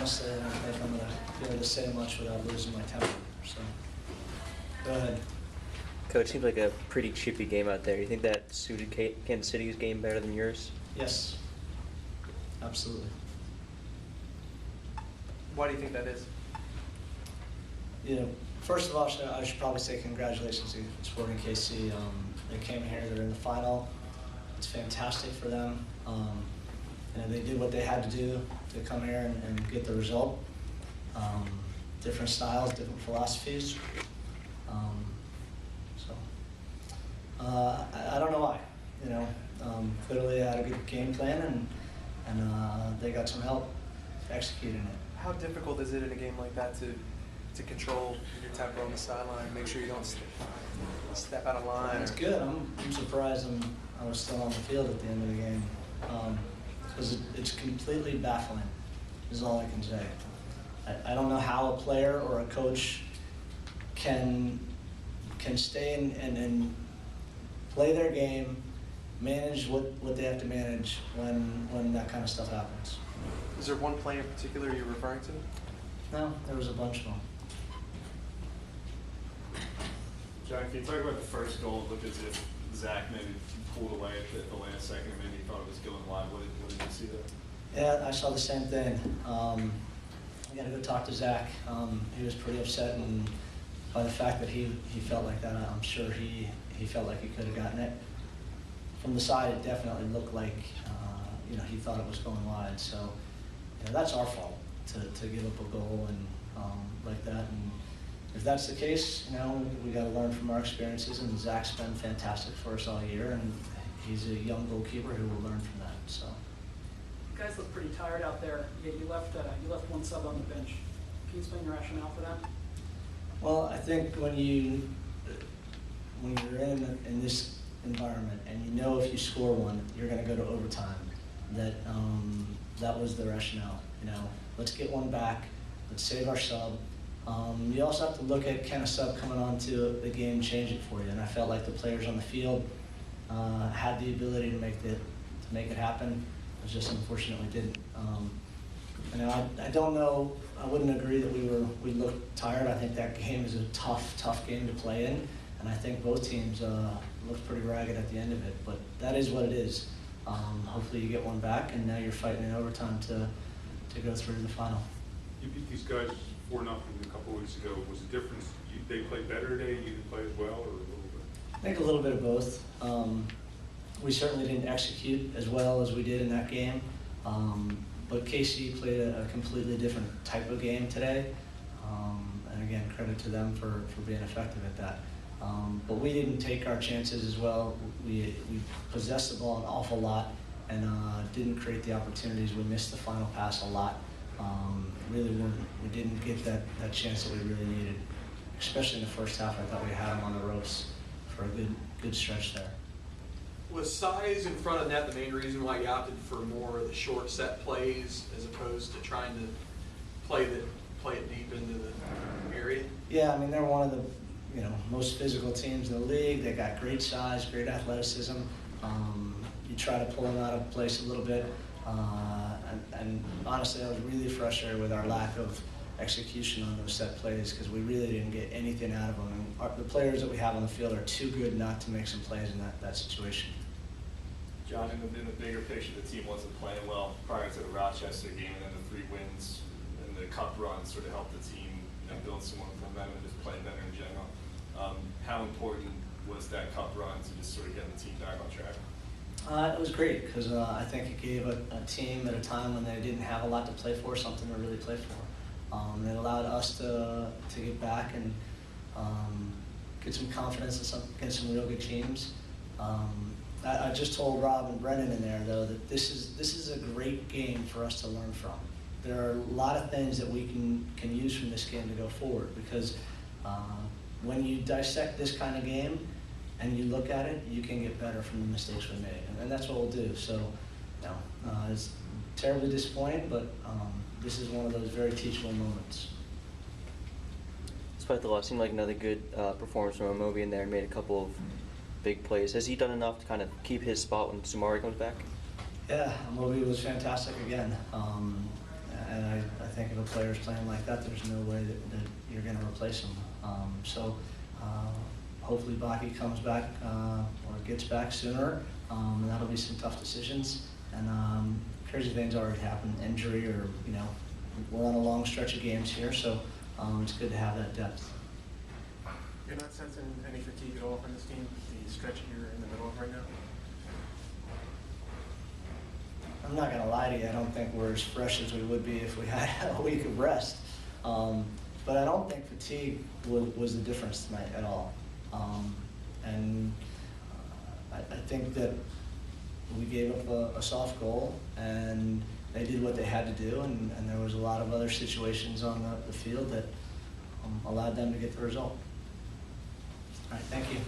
honestly, I don't think I'm going to be able to say much without losing my temper. So, go ahead. Coach, seems like a pretty chippy game out there. You think that suited Kansas City's game better than yours? Yes, absolutely. Why do you think that is? You know, first of all, I should probably say congratulations to Sporting KC. They came here, they're in the final. It's fantastic for them. They did what they had to do to come here and get the result. Different styles, different philosophies. I don't know why. Clearly they had a good game plan and they got some help executing it. How difficult is it in a game like that to control your tempo on the sideline, make sure you don't step out of line? It's good. I'm surprised I was still on the field at the end of the game because it's completely baffling is all I can say. I don't know how a player or a coach can stay and play their game, manage what they have to manage when that kind of stuff happens. Is there one play in particular you're referring to? No, there was a bunch of them. John, can you talk about the first goal? It looked as if Zach maybe pulled away at the last second, maybe he thought it was going wide. What did you see there? Yeah, I saw the same thing. I got to go talk to Zach. He was pretty upset, and by the fact that he felt like that, I'm sure he felt like he could have gotten it. From the side, it definitely looked like he thought it was going wide. So that's our fault to give up a goal and like that. And if that's the case, we got to learn from our experiences. And Zach's been fantastic for us all year, and he's a young goalkeeper who will learn from that. So. You guys look pretty tired out there. Yet you left one sub on the bench. Can you explain your rationale for that? Well, I think when you're in this environment and if you score one, you're going to go to overtime. That was the rationale. Let's get one back. Let's save our sub. You also have to look at, can a sub coming onto the game change it for you? And I felt like the players on the field had the ability to make it happen. It just unfortunately didn't. I don't know. I wouldn't agree that we looked tired. I think that game is a tough game to play in, and I think both teams looked pretty ragged at the end of it. But that is what it is. Hopefully you get one back, and now you're fighting in overtime to go through to the final. You beat these guys 4-0 a couple of weeks ago. Was the difference they played better today? You didn't play as well, or a little bit? I think a little bit of both. We certainly didn't execute as well as we did in that game. But KC played a completely different type of game today. And again, credit to them for being effective at that. But we didn't take our chances as well. We possessed the ball an awful lot and didn't create the opportunities. We missed the final pass a lot. We didn't get that chance that we really needed, especially in the first half. I thought we had them on the ropes for a good stretch there. Was size in front of net the main reason why you opted for more of the short set plays as opposed to trying to play it deep into the area? Yeah, they're one of the most physical teams in the league. They got great size, great athleticism. You try to pull them out of place a little bit, and honestly, I was really frustrated with our lack of execution on those set plays because we really didn't get anything out of them. And the players that we have on the field are too good not to make some plays in that situation. John, in the bigger picture, the team wasn't playing well prior to the Rochester game, and then the 3 wins and the cup run sort of helped the team build some more momentum and just play better in general. How important was that cup run to just sort of getting the team back on track? It was great because I think it gave a team at a time when they didn't have a lot to play for something to really play for. It allowed us to get back and get some confidence against some real good teams. I just told Rob and Brendan in there though that this is a great game for us to learn from. There are a lot of things that we can use from this game to go forward because when you dissect this kind of game and you look at it, you can get better from the mistakes we made, and that's what we'll do. So, it's terribly disappointing, but this is one of those very teachable moments. Despite the loss, seemed like another good performance from Amobi in there and made a couple of big plays. Has he done enough to kind of keep his spot when Sumari comes back? Yeah, Amobi was fantastic again. And I think if a player is playing like that, there's no way that you're going to replace him. Hopefully Baki comes back or gets back sooner. And that'll be some tough decisions. And crazy things already happened, injury or, we're on a long stretch of games here, so it's good to have that depth. You're not sensing any fatigue at all from this team, the stretch you're in the middle of right now? I'm not going to lie to you, I don't think we're as fresh as we would be if we had a week of rest. But I don't think fatigue was the difference tonight at all. I think that we gave up a soft goal, and they did what they had to do, and there was a lot of other situations on the field that allowed them to get the result. All right, thank you.